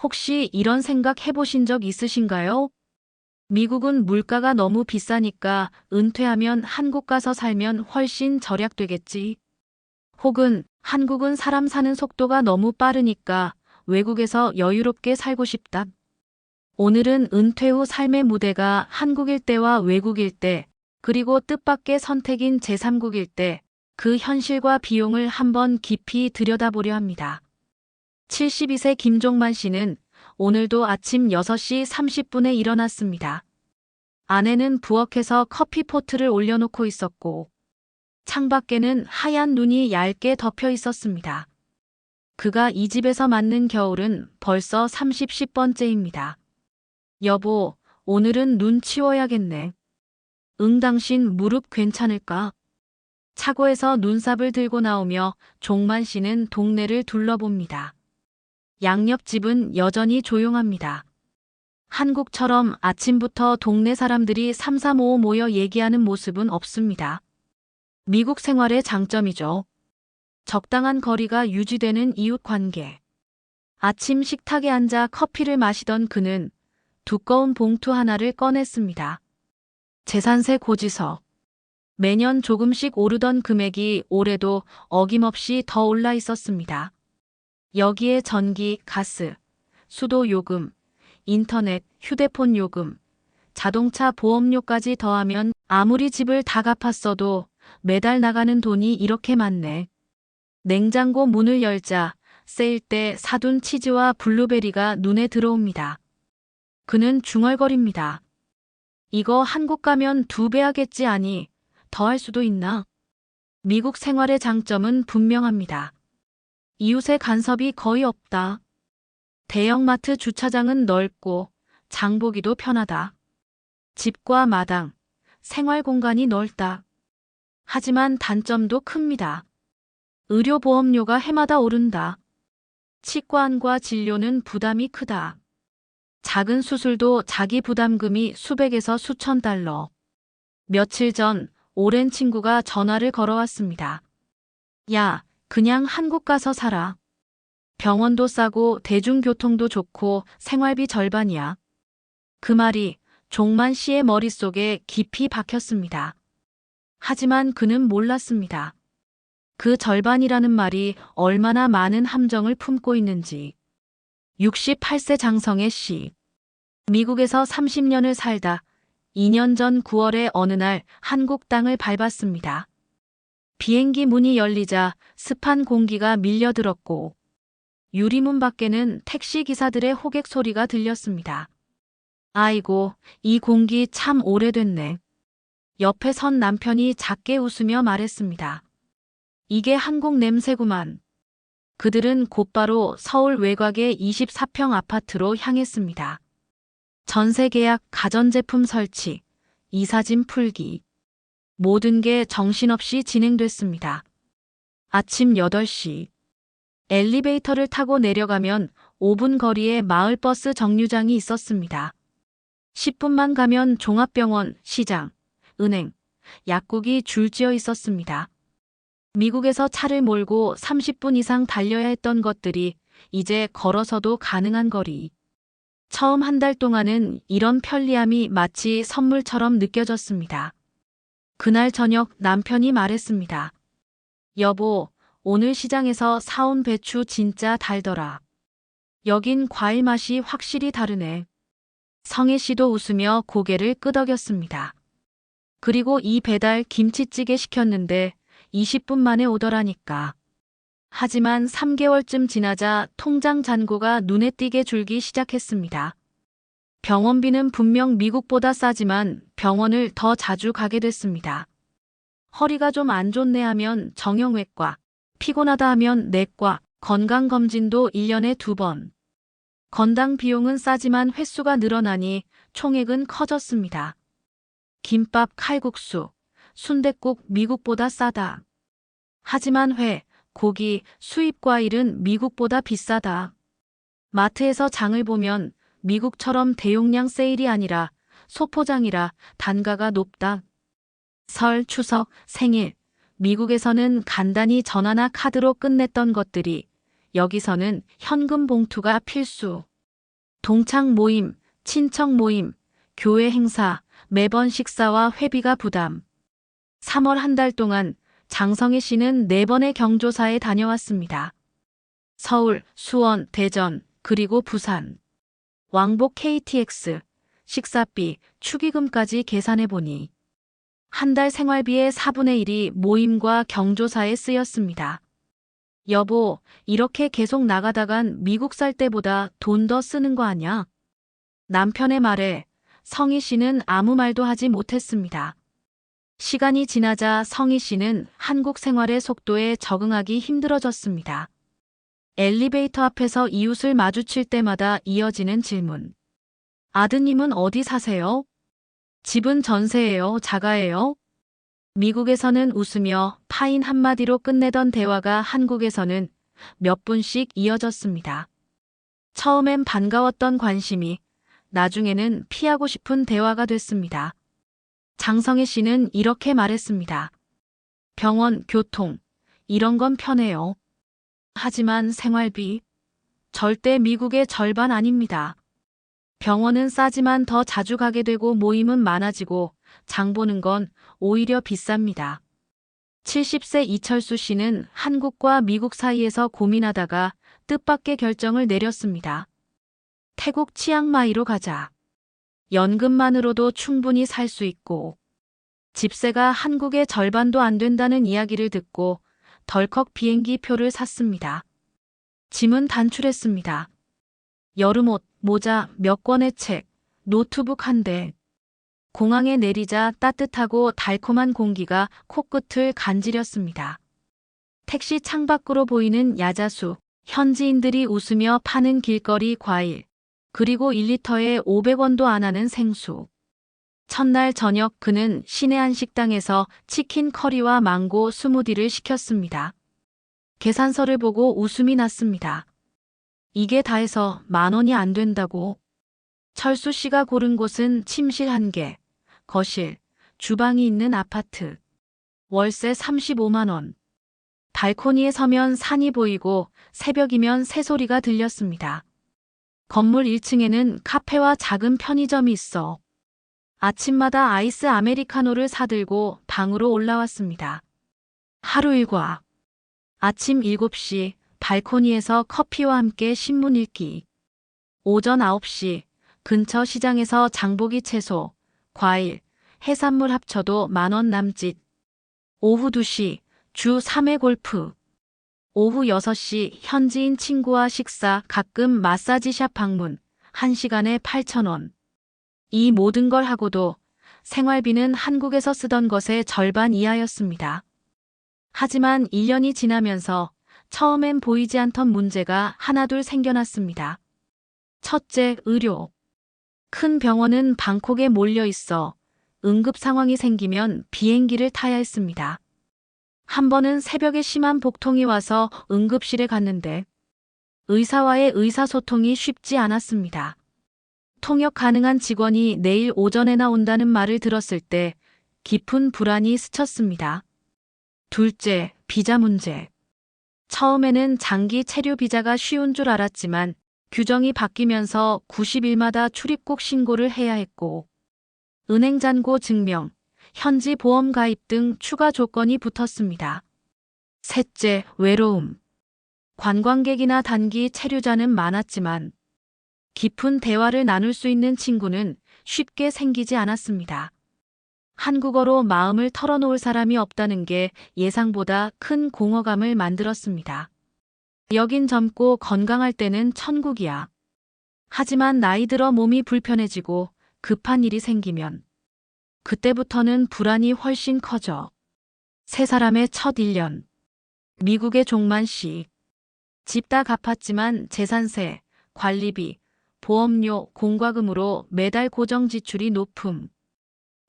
혹시 이런 생각 해보신 적 있으신가요? 미국은 물가가 너무 비싸니까 은퇴하면 한국 가서 살면 훨씬 절약되겠지. 혹은 한국은 사람 사는 속도가 너무 빠르니까 외국에서 여유롭게 살고 싶다. 오늘은 은퇴 후 삶의 무대가 한국일 때와 외국일 때, 그리고 뜻밖의 선택인 제3국일 때, 그 현실과 비용을 한번 깊이 들여다보려 합니다. 72세 김종만 씨는 오늘도 아침 6시 30분에 일어났습니다. 아내는 부엌에서 커피포트를 올려놓고 있었고, 창밖에는 하얀 눈이 얇게 덮여 있었습니다. 그가 이 집에서 맞는 겨울은 벌써 30번째입니다. 여보, 오늘은 눈 치워야겠네. 응, 당신 무릎 괜찮을까? 차고에서 눈삽을 들고 나오며 종만 씨는 동네를 둘러봅니다. 양옆집은 여전히 조용합니다. 한국처럼 아침부터 동네 사람들이 삼삼오오 모여 얘기하는 모습은 없습니다. 미국 생활의 장점이죠. 적당한 거리가 유지되는 이웃 관계. 아침 식탁에 앉아 커피를 마시던 그는 두꺼운 봉투 하나를 꺼냈습니다. 재산세 고지서. 매년 조금씩 오르던 금액이 올해도 어김없이 더 올라 있었습니다. 여기에 전기, 가스, 수도 요금, 인터넷, 휴대폰 요금, 자동차 보험료까지 더하면 아무리 집을 다 갚았어도 매달 나가는 돈이 이렇게 많네. 냉장고 문을 열자 세일 때 사둔 치즈와 블루베리가 눈에 들어옵니다. 그는 중얼거립니다. 이거 한국 가면 2배 하겠지 아니, 더 할 수도 있나? 미국 생활의 장점은 분명합니다. 이웃의 간섭이 거의 없다. 대형마트 주차장은 넓고 장보기도 편하다. 집과 마당, 생활 공간이 넓다. 하지만 단점도 큽니다. 의료보험료가 해마다 오른다. 치과안과 진료는 부담이 크다. 작은 수술도 자기 부담금이 수백에서 수천 달러. 며칠 전 오랜 친구가 전화를 걸어왔습니다. 야, 그냥 한국 가서 살아. 병원도 싸고 대중교통도 좋고 생활비 절반이야. 그 말이 종만 씨의 머릿속에 깊이 박혔습니다. 하지만 그는 몰랐습니다. 그 절반이라는 말이 얼마나 많은 함정을 품고 있는지. 68세 장성의 씨. 미국에서 30년을 살다 2년 전 9월에 어느 날 한국 땅을 밟았습니다. 비행기 문이 열리자 습한 공기가 밀려들었고 유리문 밖에는 택시 기사들의 호객 소리가 들렸습니다. 아이고, 이 공기 참 오래됐네. 옆에 선 남편이 작게 웃으며 말했습니다. 이게 한국 냄새구만. 그들은 곧바로 서울 외곽의 24평 아파트로 향했습니다. 전세 계약, 가전제품 설치, 이사짐 풀기. 모든 게 정신없이 진행됐습니다. 아침 8시. 엘리베이터를 타고 내려가면 5분 거리에 마을버스 정류장이 있었습니다. 10분만 가면 종합병원, 시장, 은행, 약국이 줄지어 있었습니다. 미국에서 차를 몰고 30분 이상 달려야 했던 것들이 이제 걸어서도 가능한 거리. 처음 한 달 동안은 이런 편리함이 마치 선물처럼 느껴졌습니다. 그날 저녁 남편이 말했습니다. 여보, 오늘 시장에서 사온 배추 진짜 달더라. 여긴 과일 맛이 확실히 다르네. 성혜 씨도 웃으며 고개를 끄덕였습니다. 그리고 이 배달 김치찌개 시켰는데 20분 만에 오더라니까. 하지만 3개월쯤 지나자 통장 잔고가 눈에 띄게 줄기 시작했습니다. 병원비는 분명 미국보다 싸지만 병원을 더 자주 가게 됐습니다. 허리가 좀 안 좋네 하면 정형외과, 피곤하다 하면 내과, 건강검진도 1년에 2번. 건당 비용은 싸지만 횟수가 늘어나니 총액은 커졌습니다. 김밥, 칼국수, 순댓국 미국보다 싸다. 하지만 회, 고기, 수입 과일은 미국보다 비싸다. 마트에서 장을 보면 미국처럼 대용량 세일이 아니라 소포장이라 단가가 높다. 설, 추석, 생일, 미국에서는 간단히 전화나 카드로 끝냈던 것들이 여기서는 현금 봉투가 필수. 동창 모임, 친척 모임, 교회 행사, 매번 식사와 회비가 부담. 3월 한 달 동안 장성희 씨는 4번의 경조사에 다녀왔습니다. 서울, 수원, 대전, 그리고 부산. 왕복 KTX, 식사비, 축의금까지 계산해보니 한 달 생활비의 4분의 1이 모임과 경조사에 쓰였습니다. 여보, 이렇게 계속 나가다간 미국 살 때보다 돈 더 쓰는 거 아냐? 남편의 말에 성희 씨는 아무 말도 하지 못했습니다. 시간이 지나자 성희 씨는 한국 생활의 속도에 적응하기 힘들어졌습니다. 엘리베이터 앞에서 이웃을 마주칠 때마다 이어지는 질문. 아드님은 어디 사세요? 집은 전세예요, 자가예요? 미국에서는 웃으며 파인 한마디로 끝내던 대화가 한국에서는 몇 분씩 이어졌습니다. 처음엔 반가웠던 관심이 나중에는 피하고 싶은 대화가 됐습니다. 장성희 씨는 이렇게 말했습니다. 병원, 교통, 이런 건 편해요. 하지만 생활비, 절대 미국의 절반 아닙니다. 병원은 싸지만 더 자주 가게 되고 모임은 많아지고 장 보는 건 오히려 비쌉니다. 70세 이철수 씨는 한국과 미국 사이에서 고민하다가 뜻밖의 결정을 내렸습니다. 태국 치앙마이로 가자. 연금만으로도 충분히 살 수 있고 집세가 한국의 절반도 안 된다는 이야기를 듣고 덜컥 비행기 표를 샀습니다. 짐은 단출했습니다. 여름옷, 모자, 몇 권의 책, 노트북 한 대. 공항에 내리자 따뜻하고 달콤한 공기가 코끝을 간지렸습니다. 택시 창밖으로 보이는 야자수, 현지인들이 웃으며 파는 길거리 과일, 그리고 1리터에 500원도 안 하는 생수. 첫날 저녁 그는 시내 한 식당에서 치킨 커리와 망고 스무디를 시켰습니다. 계산서를 보고 웃음이 났습니다. 이게 다 해서 10,000원이 안 된다고. 철수 씨가 고른 곳은 침실 1개, 거실, 주방이 있는 아파트. 월세 35만 원. 발코니에 서면 산이 보이고 새벽이면 새소리가 들렸습니다. 건물 1층에는 카페와 작은 편의점이 있어. 아침마다 아이스 아메리카노를 사들고 방으로 올라왔습니다. 하루 일과. 아침 7시 발코니에서 커피와 함께 신문 읽기. 오전 9시 근처 시장에서 장보기 채소, 과일, 해산물 합쳐도 10,000원 남짓. 오후 2시 주 3회 골프. 오후 6시 현지인 친구와 식사, 가끔 마사지샵 방문, 1시간에 8,000원. 이 모든 걸 하고도 생활비는 한국에서 쓰던 것의 절반 이하였습니다. 하지만 1년이 지나면서 처음엔 보이지 않던 문제가 하나둘 생겨났습니다. 첫째, 의료. 큰 병원은 방콕에 몰려 있어 응급 상황이 생기면 비행기를 타야 했습니다. 한 번은 새벽에 심한 복통이 와서 응급실에 갔는데 의사와의 의사소통이 쉽지 않았습니다. 통역 가능한 직원이 내일 오전에나 온다는 말을 들었을 때 깊은 불안이 스쳤습니다. 둘째, 비자 문제. 처음에는 장기 체류 비자가 쉬운 줄 알았지만 규정이 바뀌면서 90일마다 출입국 신고를 해야 했고 은행 잔고 증명, 현지 보험 가입 등 추가 조건이 붙었습니다. 셋째, 외로움. 관광객이나 단기 체류자는 많았지만 깊은 대화를 나눌 수 있는 친구는 쉽게 생기지 않았습니다. 한국어로 마음을 털어놓을 사람이 없다는 게 예상보다 큰 공허감을 만들었습니다. 여긴 젊고 건강할 때는 천국이야. 하지만 나이 들어 몸이 불편해지고 급한 일이 생기면 그때부터는 불안이 훨씬 커져. 세 사람의 첫 1년. 미국의 종만식. 집 다 갚았지만 재산세, 관리비, 보험료, 공과금으로 매달 고정 지출이 높음.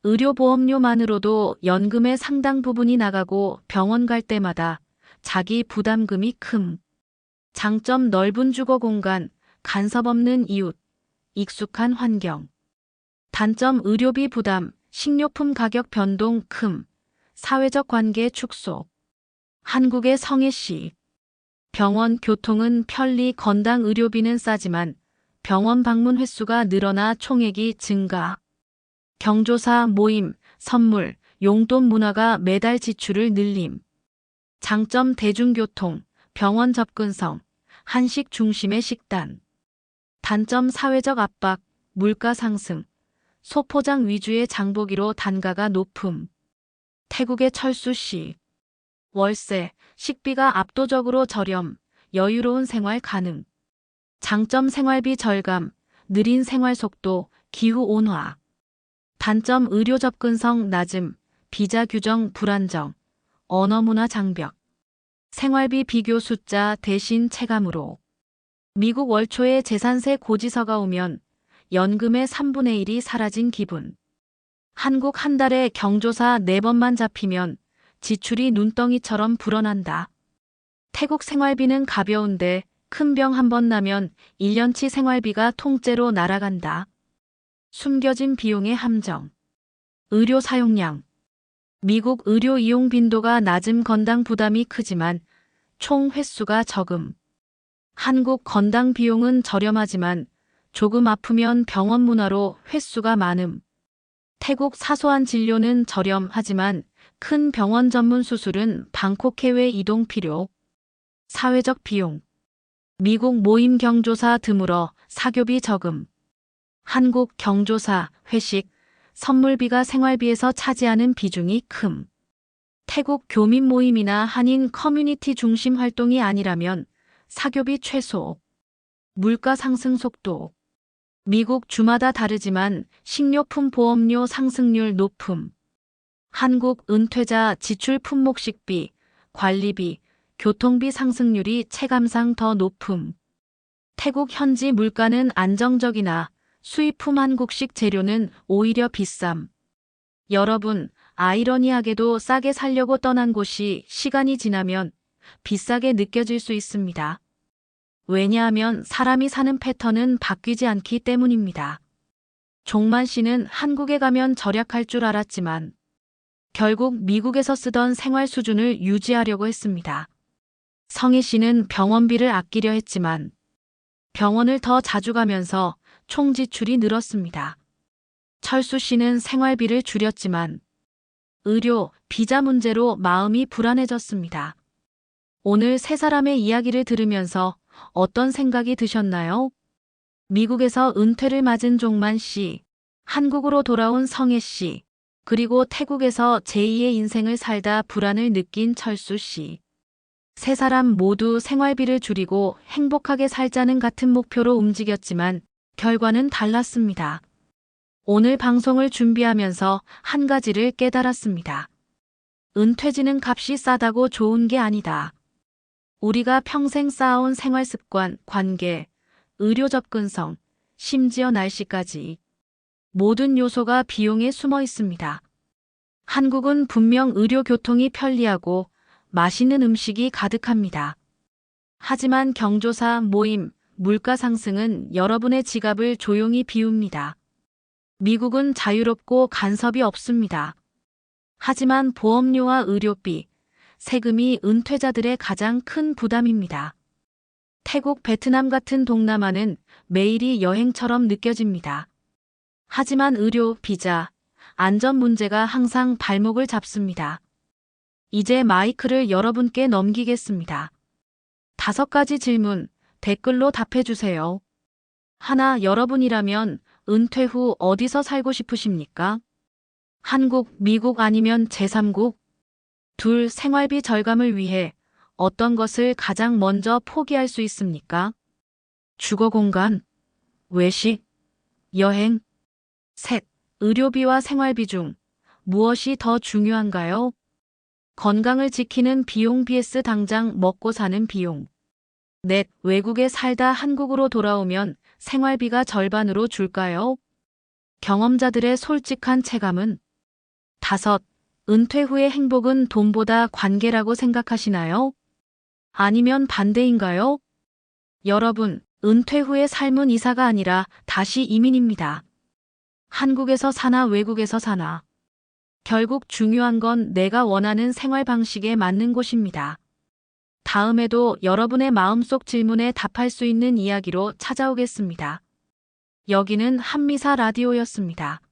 의료보험료만으로도 연금의 상당 부분이 나가고 병원 갈 때마다 자기 부담금이 큼. 장점 넓은 주거 공간, 간섭 없는 이웃, 익숙한 환경. 단점 의료비 부담, 식료품 가격 변동 큼, 사회적 관계 축소. 한국의 성혜식. 병원, 교통은 편리, 건강 의료비는 싸지만 병원 방문 횟수가 늘어나 총액이 증가. 경조사, 모임, 선물, 용돈 문화가 매달 지출을 늘림. 장점 대중교통, 병원 접근성, 한식 중심의 식단. 단점 사회적 압박, 물가 상승, 소포장 위주의 장보기로 단가가 높음. 태국의 철수시. 월세, 식비가 압도적으로 저렴, 여유로운 생활 가능. 장점 생활비 절감, 느린 생활 속도, 기후 온화. 단점 의료 접근성 낮음, 비자 규정 불안정, 언어 문화 장벽. 생활비 비교 숫자 대신 체감으로. 미국 월초에 재산세 고지서가 오면 연금의 3분의 1이 사라진 기분. 한국 한 달에 경조사 4번만 잡히면 지출이 눈덩이처럼 불어난다. 태국 생활비는 가벼운데 큰 병 한 번 나면 1년치 생활비가 통째로 날아간다. 숨겨진 비용의 함정. 의료 사용량. 미국 의료 이용 빈도가 낮음 건당 부담이 크지만 총 횟수가 적음. 한국 건당 비용은 저렴하지만 조금 아프면 병원 문화로 횟수가 많음. 태국 사소한 진료는 저렴하지만 큰 병원 전문 수술은 방콕 해외 이동 필요. 사회적 비용. 미국 모임 경조사 드물어 사교비 적음. 한국 경조사, 회식, 선물비가 생활비에서 차지하는 비중이 큼. 태국 교민 모임이나 한인 커뮤니티 중심 활동이 아니라면 사교비 최소. 물가 상승 속도. 미국 주마다 다르지만 식료품 보험료 상승률 높음. 한국 은퇴자 지출 품목 식비, 관리비, 교통비 상승률이 체감상 더 높음. 태국 현지 물가는 안정적이나 수입품 한국식 재료는 오히려 비쌈. 여러분, 아이러니하게도 싸게 살려고 떠난 곳이 시간이 지나면 비싸게 느껴질 수 있습니다. 왜냐하면 사람이 사는 패턴은 바뀌지 않기 때문입니다. 종만 씨는 한국에 가면 절약할 줄 알았지만 결국 미국에서 쓰던 생활 수준을 유지하려고 했습니다. 성희 씨는 병원비를 아끼려 했지만 병원을 더 자주 가면서 총 지출이 늘었습니다. 철수 씨는 생활비를 줄였지만 의료, 비자 문제로 마음이 불안해졌습니다. 오늘 세 사람의 이야기를 들으면서 어떤 생각이 드셨나요? 미국에서 은퇴를 맞은 종만 씨, 한국으로 돌아온 성혜 씨, 그리고 태국에서 제2의 인생을 살다 불안을 느낀 철수 씨. 세 사람 모두 생활비를 줄이고 행복하게 살자는 같은 목표로 움직였지만 결과는 달랐습니다. 오늘 방송을 준비하면서 한 가지를 깨달았습니다. 은퇴지는 값이 싸다고 좋은 게 아니다. 우리가 평생 쌓아온 생활 습관, 관계, 의료 접근성, 심지어 날씨까지 모든 요소가 비용에 숨어 있습니다. 한국은 분명 의료 교통이 편리하고 맛있는 음식이 가득합니다. 하지만 경조사, 모임, 물가 상승은 여러분의 지갑을 조용히 비웁니다. 미국은 자유롭고 간섭이 없습니다. 하지만 보험료와 의료비, 세금이 은퇴자들의 가장 큰 부담입니다. 태국, 베트남 같은 동남아는 매일이 여행처럼 느껴집니다. 하지만 의료, 비자, 안전 문제가 항상 발목을 잡습니다. 이제 마이크를 여러분께 넘기겠습니다. 5가지 질문, 댓글로 답해주세요. 하나, 여러분이라면 은퇴 후 어디서 살고 싶으십니까? 한국, 미국 아니면 제3국? 둘, 생활비 절감을 위해 어떤 것을 가장 먼저 포기할 수 있습니까? 주거 공간, 외식, 여행. 셋, 의료비와 생활비 중 무엇이 더 중요한가요? 건강을 지키는 비용 vs 당장 먹고 사는 비용. 넷, 외국에 살다 한국으로 돌아오면 생활비가 절반으로 줄까요? 경험자들의 솔직한 체감은? 5, 은퇴 후의 행복은 돈보다 관계라고 생각하시나요? 아니면 반대인가요? 여러분, 은퇴 후의 삶은 이사가 아니라 다시 이민입니다. 한국에서 사나 외국에서 사나. 결국 중요한 건 내가 원하는 생활 방식에 맞는 곳입니다. 다음에도 여러분의 마음속 질문에 답할 수 있는 이야기로 찾아오겠습니다. 여기는 한미사 라디오였습니다.